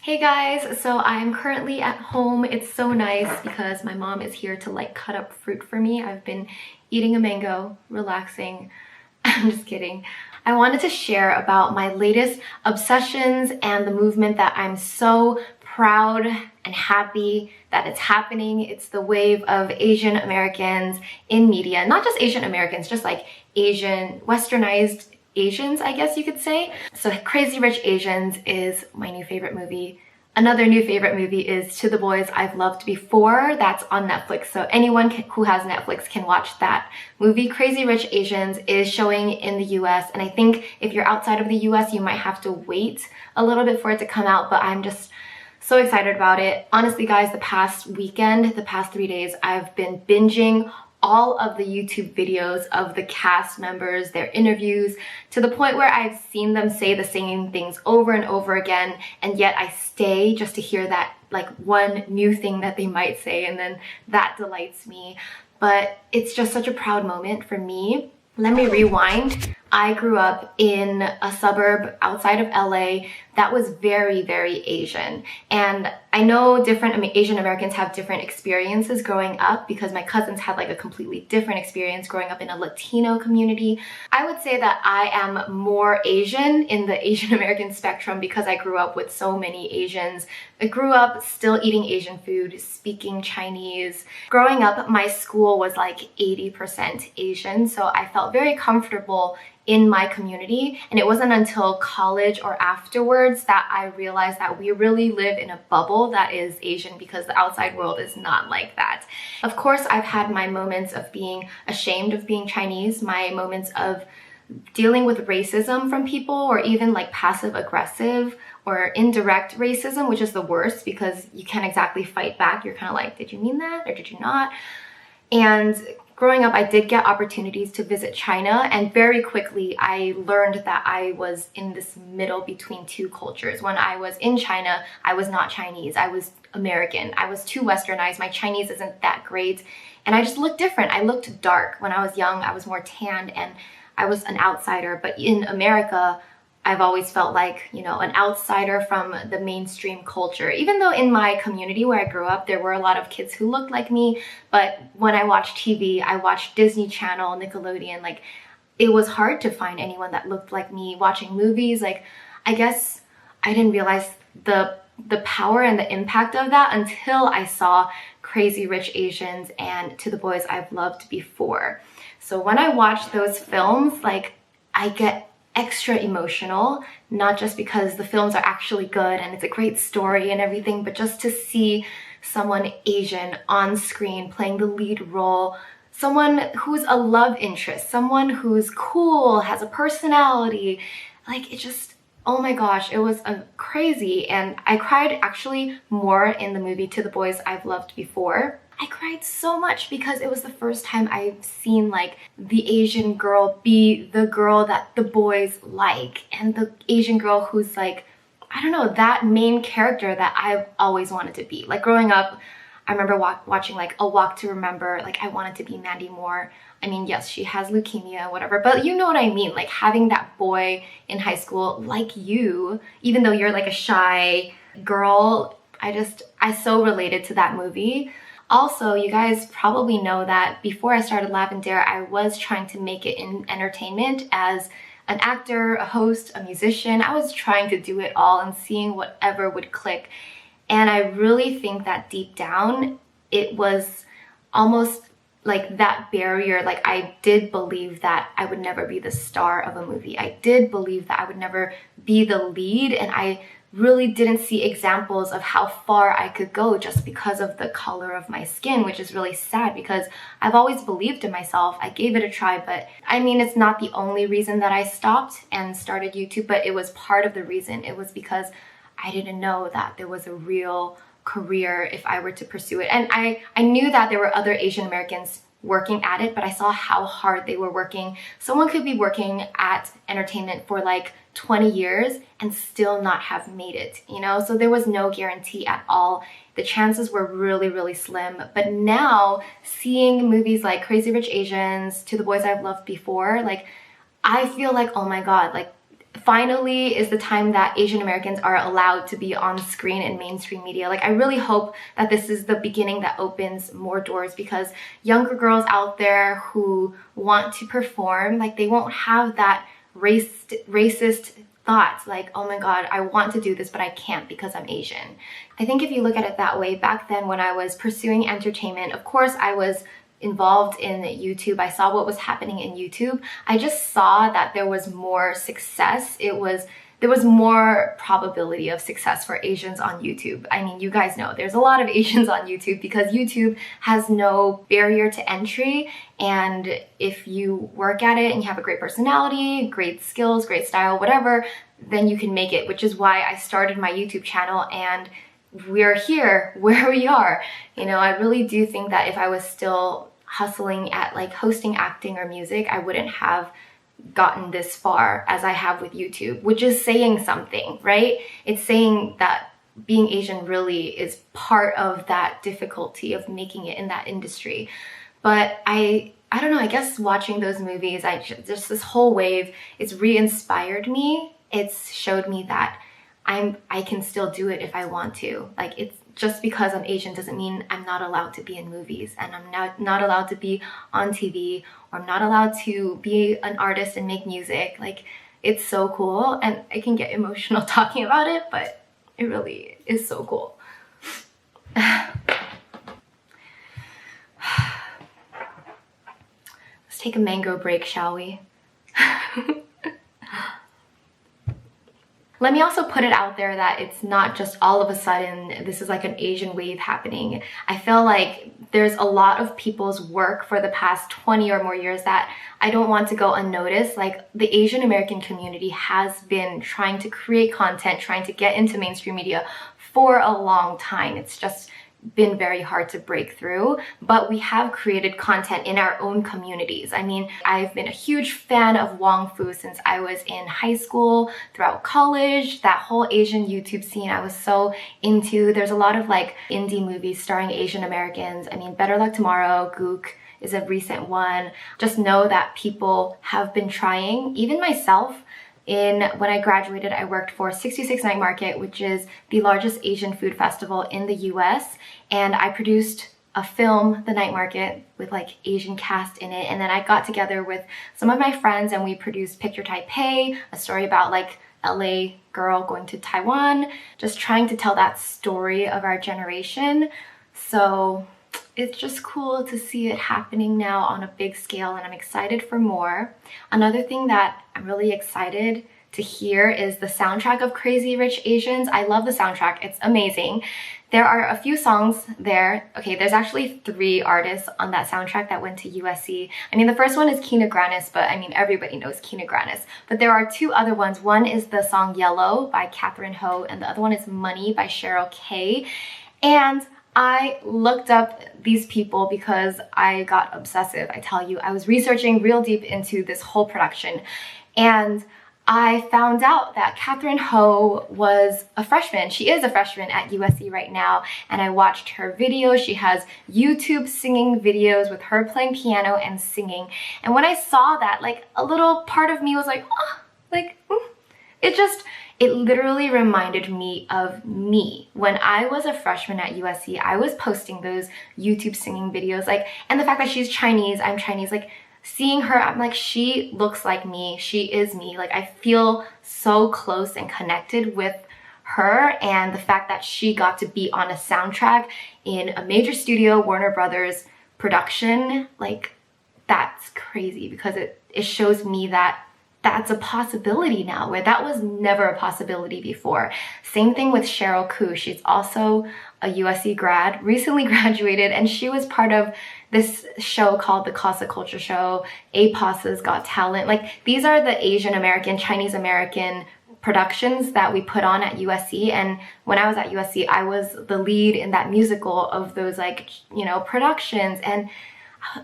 Hey guys, so I'm currently at home. It's so nice because my mom is here to like cut up fruit for me. I've been eating a mango, relaxing. I'm just kidding. I wanted to share about my latest obsessions and the movement that I'm so proud and happy that it's happening. It's the wave of Asian Americans in media, not just Asian Americans, just like Asian, westernized Asians, I guess you could say. So Crazy Rich Asians is my new favorite movie. Another new favorite movie is To the Boys I've Loved Before. That's on Netflix. So anyone who has Netflix can watch that movie. Crazy Rich Asians is showing in the US. And I think if you're outside of the US, you might have to wait a little bit for it to come out. But I'm just so excited about it. Honestly, guys, the past weekend, the past 3 days, I've been binging all of the YouTube videos of the cast members, their interviews, to the point where I've seen them say the same things over and over again, and yet I stay just to hear that like one new thing that they might say, and then that delights me. But it's just such a proud moment for me. Let me rewind. I grew up in a suburb outside of LA that was very, very Asian. And I know different Asian Americans have different experiences growing up because my cousins had like a completely different experience growing up in a Latino community. I would say that I am more Asian in the Asian American spectrum because I grew up with so many Asians. I grew up still eating Asian food, speaking Chinese. Growing up, my school was like 80% Asian, so I felt very comfortable in my community, and it wasn't until college or afterwards that I realized that we really live in a bubble that is Asian because the outside world is not like that. Of course, I've had my moments of being ashamed of being Chinese, my moments of dealing with racism from people, or even like passive aggressive or indirect racism, which is the worst because you can't exactly fight back. You're kind of like, did you mean that or did you not? And growing up, I did get opportunities to visit China, and very quickly I learned that I was in this middle between two cultures. When I was in China, I was not Chinese, I was American. I was too westernized, my Chinese isn't that great, and I just looked different. I looked dark. When I was young, I was more tanned and I was an outsider, but in America, I've always felt like, you know, an outsider from the mainstream culture. Even though in my community where I grew up, there were a lot of kids who looked like me, but when I watched TV, I watched Disney Channel, Nickelodeon, like it was hard to find anyone that looked like me. Watching movies, like I guess I didn't realize the power and the impact of that until I saw Crazy Rich Asians and To the Boys I've Loved Before. So when I watch those films, like I get extra emotional, not just because the films are actually good and it's a great story and everything, but just to see someone Asian on screen playing the lead role, someone who's a love interest, someone who's cool, has a personality, like it just, oh my gosh, it was crazy. And I cried actually more in the movie To the Boys I've Loved Before. I cried so much because it was the first time I've seen like the Asian girl be the girl that the boys like, and the Asian girl who's like, I don't know, that main character that I've always wanted to be. Like growing up, I remember watching like A Walk to Remember, like I wanted to be Mandy Moore. I mean, yes, she has leukemia, whatever, but you know what I mean, like having that boy in high school like you, even though you're like a shy girl, I so related to that movie. Also, you guys probably know that before I started Lavender, I was trying to make it in entertainment as an actor, a host, a musician. I was trying to do it all and seeing whatever would click. And I really think that deep down, it was almost like that barrier. Like I did believe that I would never be the star of a movie. I did believe that I would never be the lead, and I really didn't see examples of how far I could go just because of the color of my skin, which is really sad because I've always believed in myself. I gave it a try, but I mean, it's not the only reason that I stopped and started YouTube, but it was part of the reason. It was because I didn't know that there was a real career if I were to pursue it. And I knew that there were other Asian Americans working at it, but I saw how hard they were working. Someone could be working at entertainment for like 20 years and still not have made it, you know? So there was no guarantee at all. The chances were really, really slim. But now, seeing movies like Crazy Rich Asians, To the Boys I've Loved Before, like, I feel like, oh my God, like, finally is the time that Asian Americans are allowed to be on screen in mainstream media. Like, I really hope that this is the beginning that opens more doors, because younger girls out there who want to perform, like, they won't have that racist thoughts like, oh my god, I want to do this but I can't because I'm Asian. I think if you look at it that way, back then when I was pursuing entertainment, of course I was involved in YouTube. I saw what was happening in YouTube. I just saw that there was more success. There was more probability of success for Asians on YouTube. I mean, you guys know there's a lot of Asians on YouTube because YouTube has no barrier to entry, and if you work at it and you have a great personality, great skills, great style, whatever, then you can make it, which is why I started my YouTube channel, and we're here where we are. You know, I really do think that if I was still hustling at like hosting, acting, or music, I wouldn't have gotten this far as I have with YouTube, which is saying something, right? It's saying that being Asian really is part of that difficulty of making it in that industry. But I don't know, I guess watching those movies, just this whole wave, it's re-inspired me. It's showed me that I can still do it if I want to. Like, it's just because I'm Asian doesn't mean I'm not allowed to be in movies, and I'm not allowed to be on TV, or I'm not allowed to be an artist and make music. Like, it's so cool, and I can get emotional talking about it, but it really is so cool. Let's take a mango break, shall we? Let me also put it out there that it's not just all of a sudden this is like an Asian wave happening. I feel like there's a lot of people's work for the past 20 or more years that I don't want to go unnoticed. Like, the Asian American community has been trying to create content, trying to get into mainstream media for a long time. It's just been very hard to break through, but we have created content in our own communities. I mean, I've been a huge fan of Wong Fu since I was in high school, throughout college. That whole Asian YouTube scene I was so into. There's a lot of like indie movies starring Asian Americans. I mean, Better Luck Tomorrow, Gook is a recent one. Just know that people have been trying. Even myself, when I graduated, I worked for 66 Night Market, which is the largest Asian food festival in the US, and I produced a film, The Night Market, with like Asian cast in it. And then I got together with some of my friends and we produced Picture Taipei, a story about like LA girl going to Taiwan, just trying to tell that story of our generation. So it's just cool to see it happening now on a big scale, and I'm excited for more. Another thing that I'm really excited to hear is the soundtrack of Crazy Rich Asians. I love the soundtrack, it's amazing. There are a few songs there. Okay, there's actually 3 artists on that soundtrack that went to USC. I mean, the first one is Kina Grannis, but I mean, everybody knows Kina Grannis. But there are 2 other ones. One is the song Yellow by Catherine Ho, and the other one is Money by Cheryl Kay. And I looked up these people because I got obsessive, I tell you. I was researching real deep into this whole production, and I found out that Catherine Ho was a freshman. She is a freshman at USC right now, and I watched her videos. She has YouTube singing videos with her playing piano and singing. And when I saw that, like, a little part of me was like, oh, like, it literally reminded me of me. When I was a freshman at USC, I was posting those YouTube singing videos, like, and the fact that she's Chinese, I'm Chinese, like, seeing her, I'm like, she looks like me, she is me. Like, I feel so close and connected with her, and the fact that she got to be on a soundtrack in a major studio, Warner Brothers production, like, that's crazy, because it shows me that that's a possibility now, where that was never a possibility before. Same thing with Cheryl Koo. She's also a USC grad, recently graduated, and she was part of this show called the Casa Culture Show, APOS's Got Talent. Like, these are the Asian American, Chinese American productions that we put on at USC. And when I was at USC, I was the lead in that musical of those, like, you know, productions. And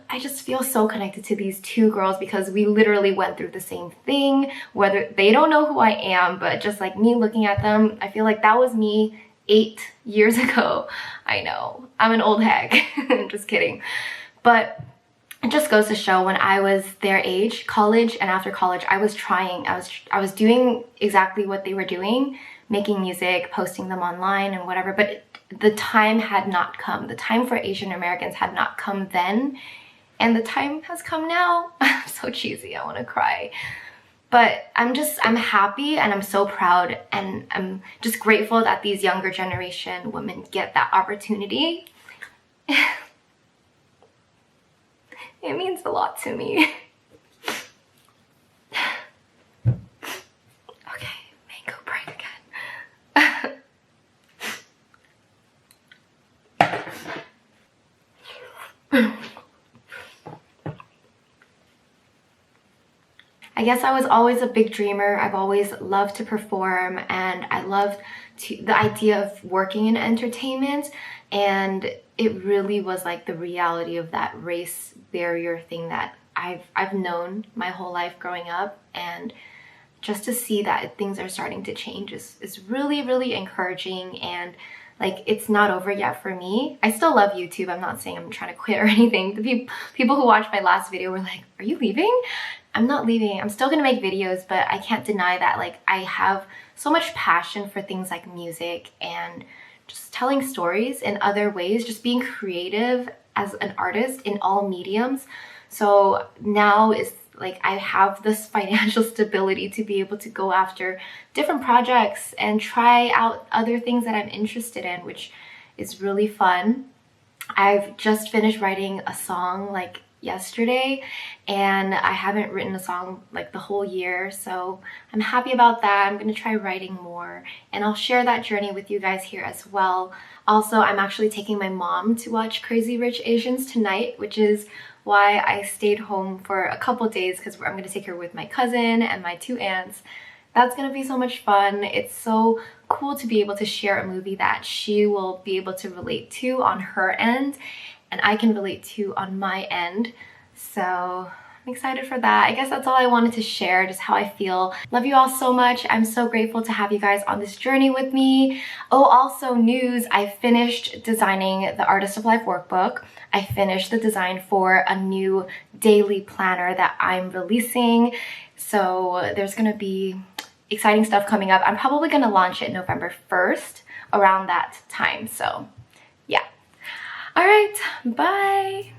I just feel so connected to these 2 girls because we literally went through the same thing. Whether they don't know who I am, but just like me looking at them, I feel like that was me 8 years ago. I know, I'm an old hag. I'm just kidding. But it just goes to show when I was their age, college and after college, I was doing exactly what they were doing, making music, posting them online and whatever, but the time had not come. The time for Asian Americans had not come then, and the time has come now. I'm so cheesy, I want to cry. But I'm happy and I'm so proud, and I'm just grateful that these younger generation women get that opportunity. It means a lot to me. Okay, mango break again. I guess I was always a big dreamer. I've always loved to perform, and I loved the idea of working in entertainment, and it really was like the reality of that race barrier thing that I've known my whole life growing up, and just to see that things are starting to change is really, really encouraging. And like, it's not over yet for me. I still love YouTube. I'm not saying I'm trying to quit or anything. The people who watched my last video were like, are you leaving? I'm not leaving. I'm still gonna make videos, but I can't deny that like I have so much passion for things like music and just telling stories in other ways, just being creative as an artist in all mediums. So now is like I have this financial stability to be able to go after different projects and try out other things that I'm interested in, which is really fun. I've just finished writing a song like yesterday, and I haven't written a song like the whole year, so I'm happy about that. I'm gonna try writing more, and I'll share that journey with you guys here as well. Also, I'm actually taking my mom to watch Crazy Rich Asians tonight, which is why I stayed home for a couple days, because I'm gonna take her with my cousin and my 2 aunts. That's gonna be so much fun. It's so cool to be able to share a movie that she will be able to relate to on her end, and I can relate to on my end. So I'm excited for that. I guess that's all I wanted to share, just how I feel. Love you all so much. I'm so grateful to have you guys on this journey with me. Oh, also news, I finished designing the Artist of Life workbook. I finished the design for a new daily planner that I'm releasing. So there's gonna be exciting stuff coming up. I'm probably gonna launch it November 1st, around that time. So yeah. All right, bye.